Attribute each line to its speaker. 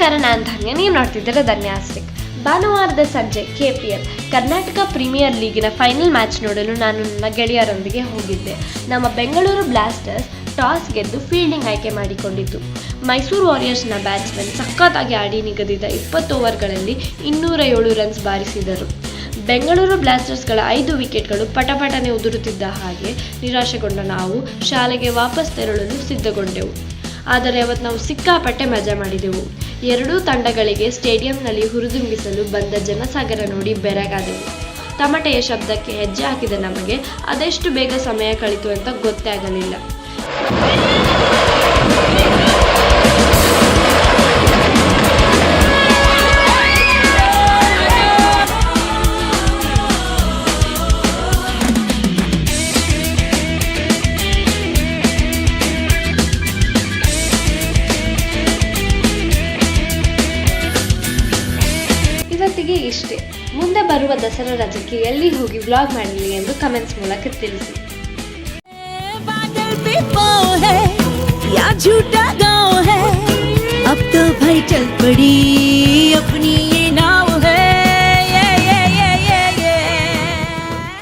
Speaker 1: ನಮಸ್ಕಾರ, ನಾನು ಧನ್ಯ. ನೀವು ನೋಡ್ತಿದ್ದೀರ ಧನ್ಯಾಸ್ಟಿಕ್. ಭಾನುವಾರದ ಸಂಜೆ KPL ಕರ್ನಾಟಕ ಪ್ರೀಮಿಯರ್ ಲೀಗಿನ ಫೈನಲ್ ಮ್ಯಾಚ್ ನೋಡಲು ನಾನು ನನ್ನ ಗೆಳೆಯರೊಂದಿಗೆ ಹೋಗಿದ್ದೆ. ನಮ್ಮ ಬೆಂಗಳೂರು ಬ್ಲಾಸ್ಟರ್ಸ್ ಟಾಸ್ ಗೆದ್ದು ಫೀಲ್ಡಿಂಗ್ ಆಯ್ಕೆ ಮಾಡಿಕೊಂಡಿತು. ಮೈಸೂರು ವಾರಿಯರ್ಸ್ನ ಬ್ಯಾಟ್ಸ್ಮನ್ ಸಖತ್ತಾಗಿ ಆಡಿ ನಿಗದಿತ 20 ಓವರ್ಗಳಲ್ಲಿ 207 ರನ್ಸ್ ಬಾರಿಸಿದರು. ಬೆಂಗಳೂರು ಬ್ಲಾಸ್ಟರ್ಸ್ಗಳ 5 ವಿಕೆಟ್ಗಳು ಪಟಪಟನೆ ಉದುರುತ್ತಿದ್ದ ಹಾಗೆ ನಿರಾಶೆಗೊಂಡ ನಾವು ಶಾಲೆಗೆ ವಾಪಸ್ ತೆರಳಲು ಸಿದ್ಧಗೊಂಡೆವು. ಆದರೆ ಅವತ್ತು ನಾವು ಸಿಕ್ಕಾಪಟ್ಟೆ ಮಜಾ ಮಾಡಿದೆವು. ಎರಡೂ ತಂಡಗಳಿಗೆ ಸ್ಟೇಡಿಯಂನಲ್ಲಿ ಹುರಿದುಂಬಿಸಲು ಬಂದ ಜನಸಾಗರ ನೋಡಿ ಬೆರಗಾದೆವು. ತಮಟೆಯ ಶಬ್ದಕ್ಕೆ ಹೆಜ್ಜೆ ಹಾಕಿದ ನಮಗೆ ಅದೆಷ್ಟು ಬೇಗ ಸಮಯ ಕಳಿತು ಅಂತ ಗೊತ್ತೇ ಆಗಲಿಲ್ಲ. ಇವತ್ತಿಗೆ ಇಷ್ಟೇ. ಮುಂದೆ ಬರುವ ದಸರಾ ರಜಕ್ಕೆ ಎಲ್ಲಿ ಹೋಗಿ ವ್ಲಾಗ್ ಮಾಡಲಿ ಎಂದು ಕಮೆಂಟ್ಸ್ ಮೂಲಕ ತಿಳಿಸಿ.
Speaker 2: झूठा गाँव है अब तो भाई चल पड़ी अपनी ये